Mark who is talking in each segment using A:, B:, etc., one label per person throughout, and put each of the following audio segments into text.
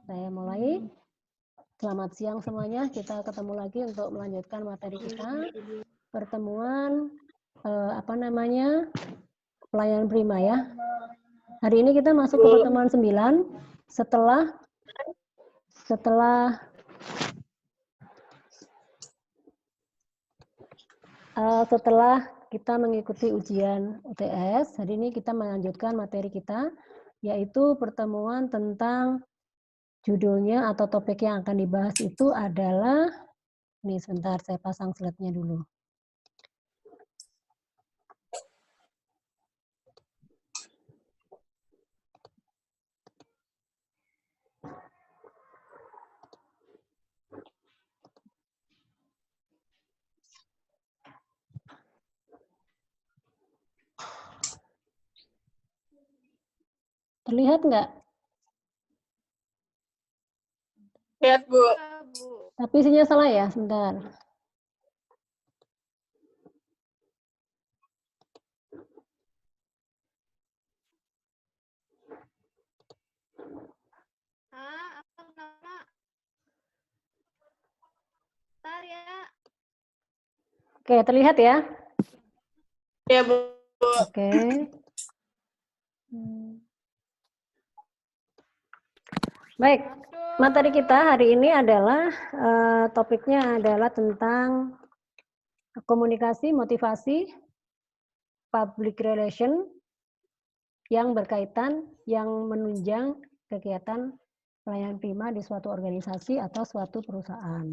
A: Saya mulai. Selamat siang semuanya. Kita ketemu lagi untuk melanjutkan materi kita. Pertemuan pelayanan prima ya. Hari ini kita masuk ke pertemuan 9 setelah kita mengikuti ujian UTS. Hari ini kita melanjutkan materi kita, yaitu pertemuan tentang judulnya atau topik yang akan dibahas itu adalah, nih sebentar saya pasang slide-nya dulu. Terlihat nggak?
B: Lihat, Bu.
A: Tapi isinya salah ya, sebentar.
B: Bentar ya.
A: Oke, terlihat ya?
B: Ya, Bu.
A: Oke. Baik, materi kita hari ini adalah topiknya adalah tentang komunikasi, motivasi, public relation yang berkaitan, yang menunjang kegiatan pelayanan prima di suatu organisasi atau suatu perusahaan.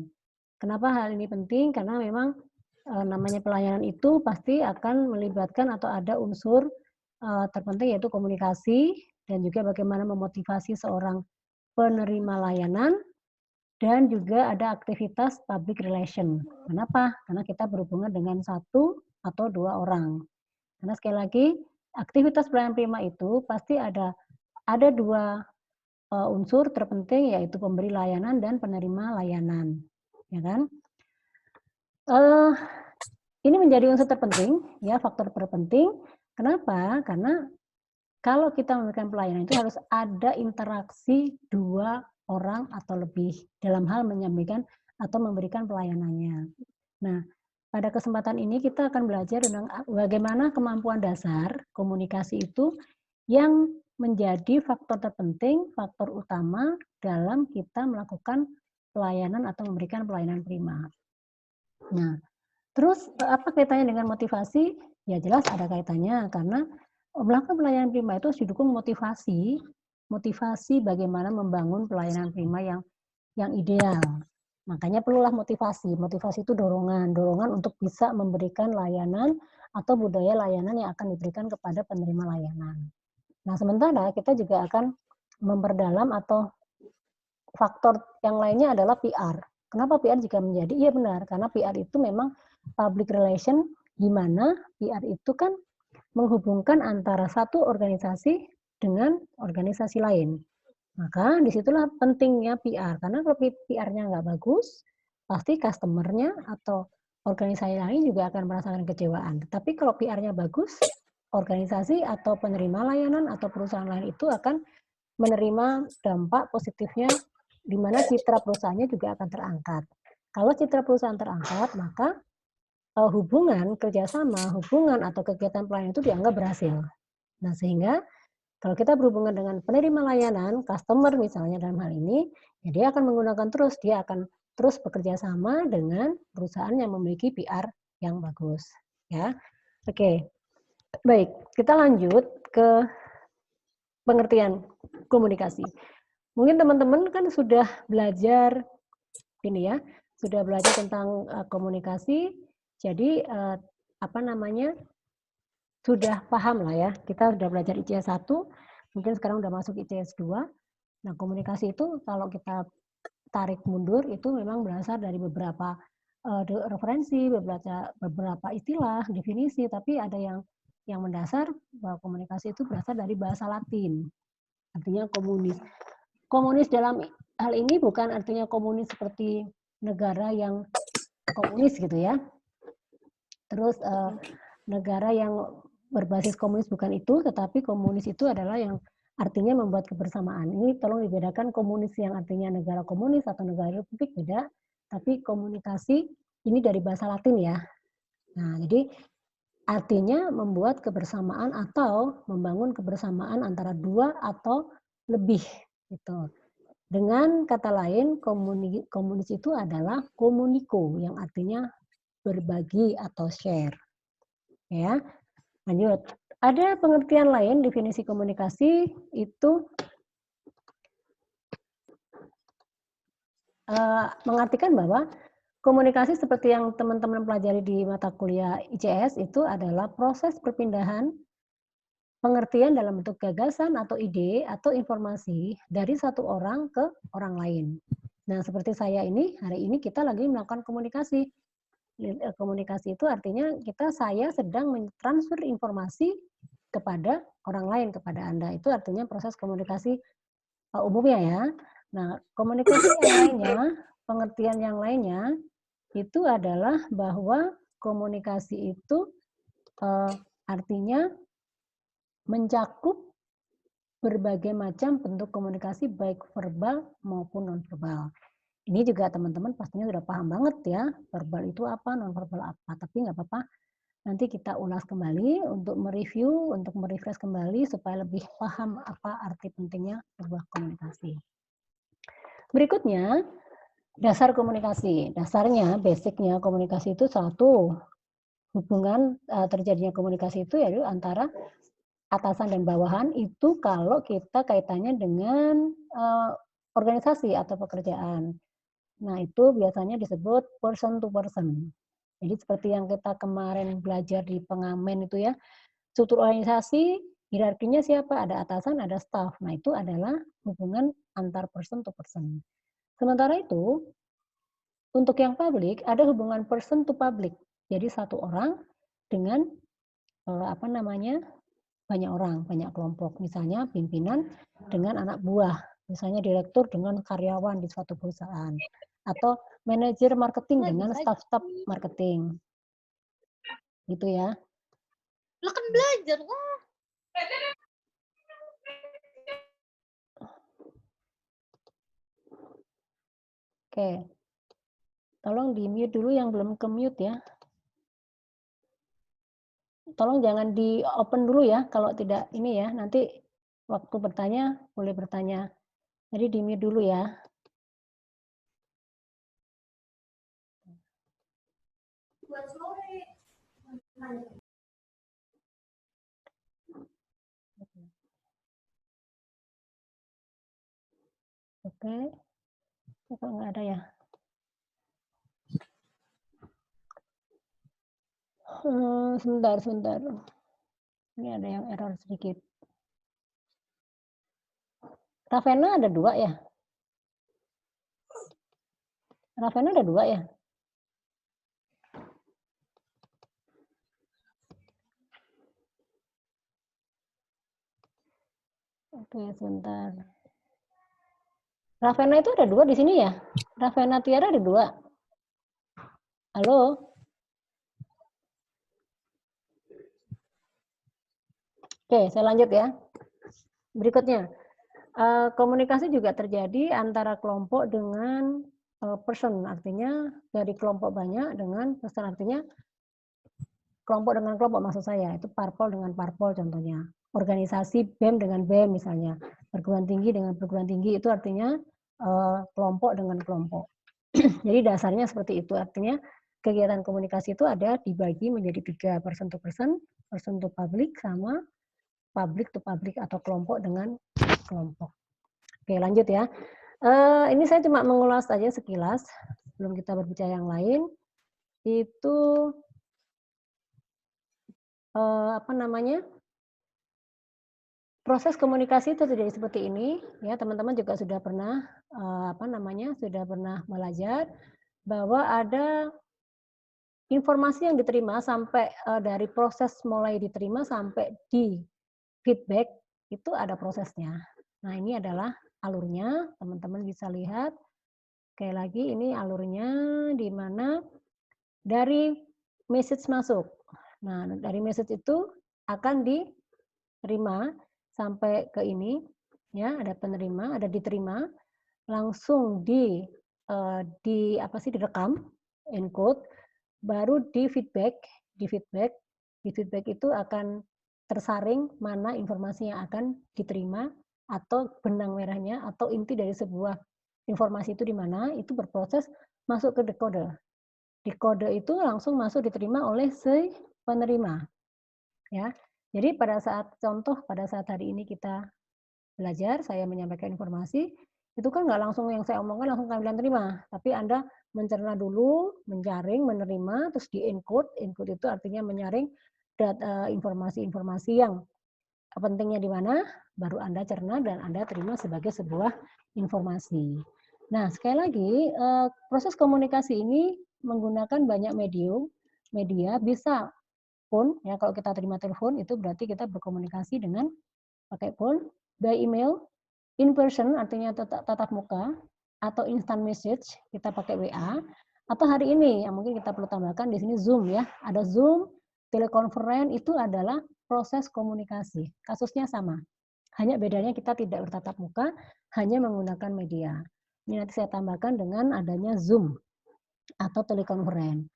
A: Kenapa hal ini penting? Karena memang namanya pelayanan itu pasti akan melibatkan atau ada unsur terpenting yaitu komunikasi dan juga bagaimana memotivasi seorang penerima layanan dan juga ada aktivitas public relation. Kenapa? Karena kita berhubungan dengan satu atau dua orang. Karena sekali lagi aktivitas pelayanan prima itu pasti ada dua unsur terpenting yaitu pemberi layanan dan penerima layanan, ya kan? Ini menjadi unsur terpenting, ya faktor terpenting. Kenapa? Karena kalau kita memberikan pelayanan itu harus ada interaksi dua orang atau lebih dalam hal menyampaikan atau memberikan pelayanannya. Nah, pada kesempatan ini kita akan belajar tentang bagaimana kemampuan dasar komunikasi itu yang menjadi faktor terpenting, faktor utama dalam kita melakukan pelayanan atau memberikan pelayanan prima. Nah, terus apa kaitannya dengan motivasi? Ya jelas ada kaitannya karena melakukan pelayanan prima itu harus didukung motivasi bagaimana membangun pelayanan prima yang ideal. Makanya perlulah motivasi. Motivasi itu dorongan untuk bisa memberikan layanan atau budaya layanan yang akan diberikan kepada penerima layanan. Nah, sementara kita juga akan memperdalam atau faktor yang lainnya adalah PR. Kenapa PR juga menjadi? Iya benar, karena PR itu memang public relation, di mana PR itu kan menghubungkan antara satu organisasi dengan organisasi lain. Maka disitulah pentingnya PR, karena kalau PR-nya nggak bagus, pasti customer-nya atau organisasi lain juga akan merasakan kecewaan. Tapi kalau PR-nya bagus, organisasi atau penerima layanan atau perusahaan lain itu akan menerima dampak positifnya di mana citra perusahaannya juga akan terangkat. Kalau citra perusahaan terangkat, maka hubungan kerjasama, hubungan atau kegiatan pelayanan itu dianggap berhasil. Nah, sehingga kalau kita berhubungan dengan penerima layanan, customer misalnya dalam hal ini, ya dia akan menggunakan terus, dia akan terus bekerja sama dengan perusahaan yang memiliki PR yang bagus. Ya, oke. Baik, kita lanjut ke pengertian komunikasi. Mungkin teman-teman kan sudah belajar ini ya, sudah belajar tentang komunikasi. Jadi sudah paham lah ya. Kita sudah belajar ICS 1, mungkin sekarang sudah masuk ICS 2. Nah, komunikasi itu kalau kita tarik mundur itu memang berasal dari beberapa referensi, beberapa istilah, definisi, tapi ada yang mendasar bahwa komunikasi itu berasal dari bahasa Latin. Artinya komunis. Komunis dalam hal ini bukan artinya komunis seperti negara yang komunis gitu ya. Terus negara yang berbasis komunis bukan itu, tetapi komunis itu adalah yang artinya membuat kebersamaan. Ini tolong dibedakan komunis yang artinya negara komunis atau negara republik beda, tapi komunikasi ini dari bahasa Latin ya. Nah, jadi artinya membuat kebersamaan atau membangun kebersamaan antara dua atau lebih gitu. Dengan kata lain, komunis itu adalah komuniko yang artinya berbagi atau share. Ya, lanjut. Ada pengertian lain definisi komunikasi itu mengartikan bahwa komunikasi seperti yang teman-teman pelajari di mata kuliah ICS itu adalah proses perpindahan pengertian dalam bentuk gagasan atau ide atau informasi dari satu orang ke orang lain. Nah, seperti saya ini, hari ini kita lagi melakukan komunikasi. Komunikasi itu artinya saya sedang mentransfer informasi kepada orang lain, kepada Anda. Itu artinya proses komunikasi umumnya ya. Nah, komunikasi yang lainnya, pengertian yang lainnya, itu adalah bahwa komunikasi itu artinya mencakup berbagai macam bentuk komunikasi baik verbal maupun nonverbal. Ini juga teman-teman pastinya sudah paham banget ya, verbal itu apa, nonverbal apa. Tapi nggak apa-apa, nanti kita ulas kembali untuk mereview, untuk merefresh kembali supaya lebih paham apa arti pentingnya sebuah komunikasi. Berikutnya, dasar komunikasi. Dasarnya, basicnya komunikasi itu satu, hubungan terjadinya komunikasi itu yaitu antara atasan dan bawahan itu kalau kita kaitannya dengan organisasi atau pekerjaan. Nah, itu biasanya disebut person to person. Jadi seperti yang kita kemarin belajar di pengamen itu ya, struktur organisasi, hierarkinya siapa? Ada atasan, ada staff. Nah, itu adalah hubungan antar person to person. Sementara itu, untuk yang publik, ada hubungan person to public. Jadi satu orang dengan banyak orang, banyak kelompok. Misalnya pimpinan dengan anak buah, misalnya direktur dengan karyawan di suatu perusahaan, atau manajer marketing dengan staf-staf marketing. Gitu ya.
B: Lo kan belajar lah.
A: Oke. Tolong di-mute dulu yang belum ke-mute ya. Tolong jangan di-open dulu ya, kalau tidak ini ya, nanti waktu bertanya boleh bertanya. Jadi di-mute dulu ya. Oke. Kok nggak ada ya? Sebentar. Ini ada yang error sedikit. Ravena ada 2 ya? Ravena ada 2 ya? Oke, sebentar. Ravena itu ada 2 di sini ya? Ravena Tiara ada 2. Halo? Oke, saya lanjut ya. Berikutnya, komunikasi juga terjadi antara kelompok dengan person, artinya dari kelompok banyak dengan person, artinya kelompok dengan kelompok maksud saya, itu parpol dengan parpol contohnya. Organisasi BEM dengan BEM misalnya, perguruan tinggi dengan perguruan tinggi, itu artinya kelompok dengan kelompok. Jadi dasarnya seperti itu, artinya kegiatan komunikasi itu ada dibagi menjadi 3, person to public, sama public to public atau kelompok dengan kelompok. Oke, lanjut ya. Ini saya cuma mengulas saja sekilas sebelum kita berbicara yang lain. Itu proses komunikasi itu terjadi seperti ini ya, teman-teman juga sudah pernah sudah pernah belajar bahwa ada informasi yang diterima sampai dari proses mulai diterima sampai di feedback itu ada prosesnya. Nah, ini adalah alurnya, teman-teman bisa lihat. Sekali lagi ini alurnya di mana dari message masuk. Nah, dari message itu akan diterima sampai ke ini, ya, ada penerima, ada diterima, langsung direkam, encode, baru di feedback itu akan tersaring mana informasi yang akan diterima atau benang merahnya atau inti dari sebuah informasi itu di mana, itu berproses masuk ke decoder. Decoder itu langsung masuk diterima oleh si penerima, ya. Jadi pada saat hari ini kita belajar, saya menyampaikan informasi, itu kan nggak langsung yang saya omongkan langsung kalian terima, tapi Anda mencerna dulu, menjaring, menerima, terus di-encode. Encode itu artinya menyaring informasi-informasi yang pentingnya di mana, baru Anda cerna dan Anda terima sebagai sebuah informasi. Nah, sekali lagi, proses komunikasi ini menggunakan banyak media, bisa phone, ya kalau kita terima telepon itu berarti kita berkomunikasi dengan pakai phone, by email, in person artinya tatap muka, atau instant message kita pakai WA, atau hari ini yang mungkin kita perlu tambahkan di sini Zoom ya. Ada Zoom, telekonferensi itu adalah proses komunikasi. Kasusnya sama. Hanya bedanya kita tidak bertatap muka, hanya menggunakan media. Ini nanti saya tambahkan dengan adanya Zoom atau telekonferensi.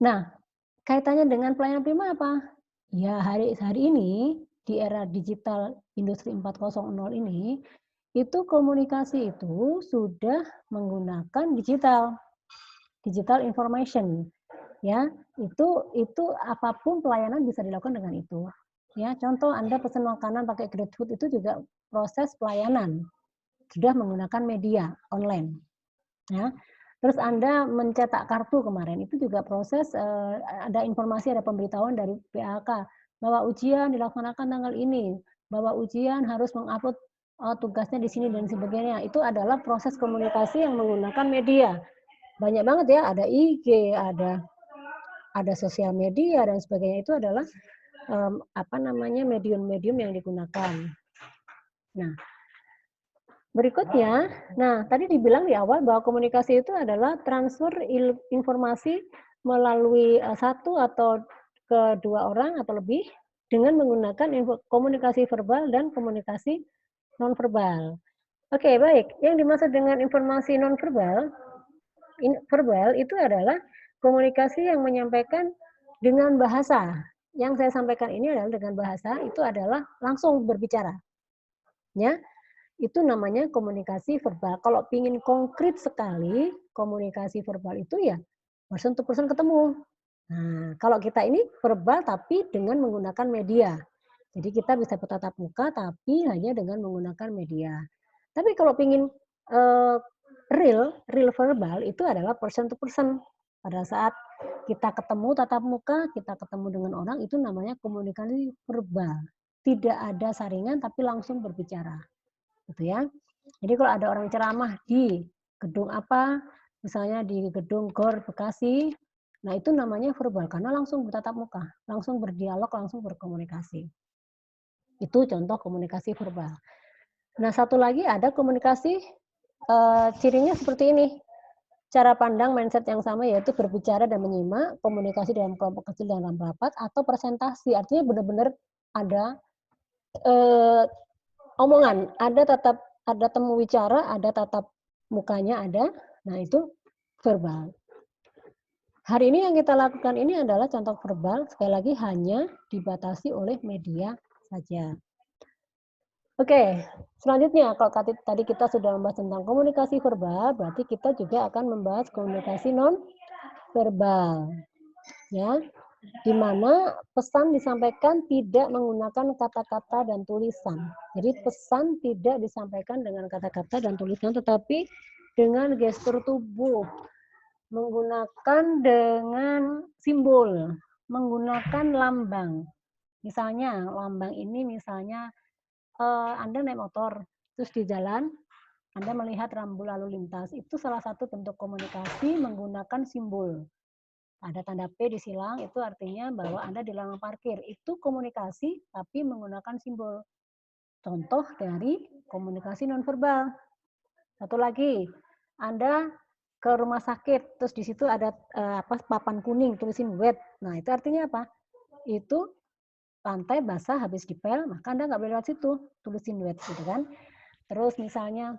A: Nah, kaitannya dengan pelayanan prima apa? Ya, hari ini di era digital industri 4.0 ini, itu komunikasi itu sudah menggunakan digital information, ya. Itu apapun pelayanan bisa dilakukan dengan itu. Ya, contoh Anda pesan makanan pakai GrabFood itu juga proses pelayanan, sudah menggunakan media online, ya. Terus Anda mencetak kartu kemarin, itu juga proses, ada informasi, ada pemberitahuan dari PAK, bahwa ujian dilaksanakan tanggal ini, bahwa ujian harus mengupload tugasnya di sini dan sebagainya. Itu adalah proses komunikasi yang menggunakan media. Banyak banget ya, ada IG, ada sosial media dan sebagainya. Itu adalah, medium-medium yang digunakan. Nah, berikutnya, tadi dibilang di awal bahwa komunikasi itu adalah transfer informasi melalui satu atau kedua orang atau lebih dengan menggunakan komunikasi verbal dan komunikasi nonverbal. Oke, baik. Yang dimaksud dengan informasi nonverbal, verbal itu adalah komunikasi yang menyampaikan dengan bahasa. Yang saya sampaikan ini adalah dengan bahasa, itu adalah langsung berbicara. Ya, itu namanya komunikasi verbal. Kalau ingin konkret sekali, komunikasi verbal itu ya person to person ketemu. Nah, kalau kita ini verbal tapi dengan menggunakan media. Jadi kita bisa bertatap muka tapi hanya dengan menggunakan media. Tapi kalau ingin real verbal itu adalah person to person. Pada saat kita ketemu tatap muka, kita ketemu dengan orang, itu namanya komunikasi verbal. Tidak ada saringan tapi langsung berbicara. Gitu ya. Jadi kalau ada orang ceramah di gedung apa, misalnya di gedung GOR Bekasi, nah itu namanya verbal karena langsung bertatap muka, langsung berdialog, langsung berkomunikasi. Itu contoh komunikasi verbal. Nah, satu lagi ada komunikasi cirinya seperti ini. Cara pandang mindset yang sama yaitu berbicara dan menyimak, komunikasi dalam kelompok kecil dan dalam rapat, atau presentasi. Artinya benar-benar ada omongan, ada temu bicara, ada tatap mukanya ada. Nah, itu verbal. Hari ini yang kita lakukan ini adalah contoh verbal, sekali lagi hanya dibatasi oleh media saja. Oke, selanjutnya kalau tadi kita sudah membahas tentang komunikasi verbal, berarti kita juga akan membahas komunikasi non verbal. Ya, di mana pesan disampaikan tidak menggunakan kata-kata dan tulisan. Jadi pesan tidak disampaikan dengan kata-kata dan tulisan, tetapi dengan gestur tubuh, menggunakan dengan simbol, menggunakan lambang. Misalnya lambang ini misalnya Anda naik motor, terus di jalan Anda melihat rambu lalu lintas, itu salah satu bentuk komunikasi menggunakan simbol. Ada tanda P di silang, itu artinya bahwa Anda dilarang parkir. Itu komunikasi, tapi menggunakan simbol. Contoh dari komunikasi nonverbal. Satu lagi, Anda ke rumah sakit, terus di situ ada papan kuning, tulisin wet. Nah, itu artinya apa? Itu lantai basah habis dipel, maka Anda nggak boleh lewat situ, tulisin wet gitu kan. Terus misalnya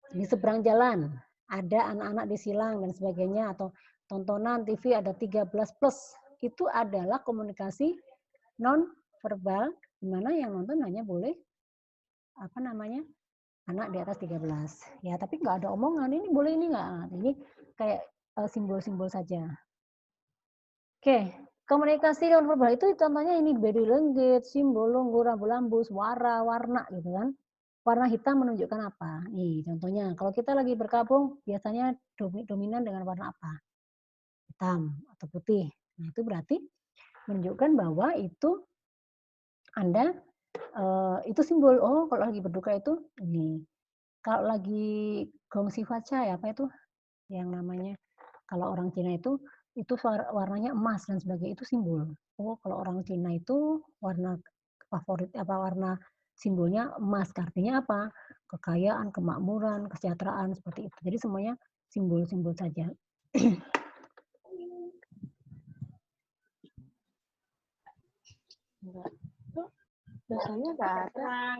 A: di seberang jalan ada anak-anak disilang dan sebagainya, atau tontonan TV ada 13+, itu adalah komunikasi non verbal di mana yang nonton hanya boleh anak di atas 13 ya, tapi nggak ada omongan ini boleh ini nggak, ini kayak simbol-simbol saja. Oke, komunikasi non verbal itu contohnya ini body language, simbol, logo, rambu-rambu, suara, warna gitu kan. Warna hitam menunjukkan apa? Nih contohnya, kalau kita lagi berkabung biasanya dominan dengan warna apa? Hitam atau putih. Nah itu berarti menunjukkan bahwa itu Anda itu simbol, oh kalau lagi berduka itu ini. Kalau lagi gong sifaca ya apa itu yang namanya, kalau orang Cina itu warnanya emas dan sebagainya, itu simbol. Oh kalau orang Cina itu warna favorit warna simbolnya emas, artinya apa? Kekayaan, kemakmuran, kesejahteraan seperti itu. Jadi semuanya simbol-simbol saja.
C: Biasanya nggak ada.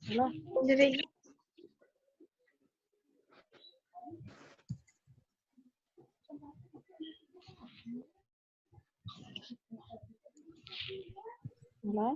C: Halo. Halo.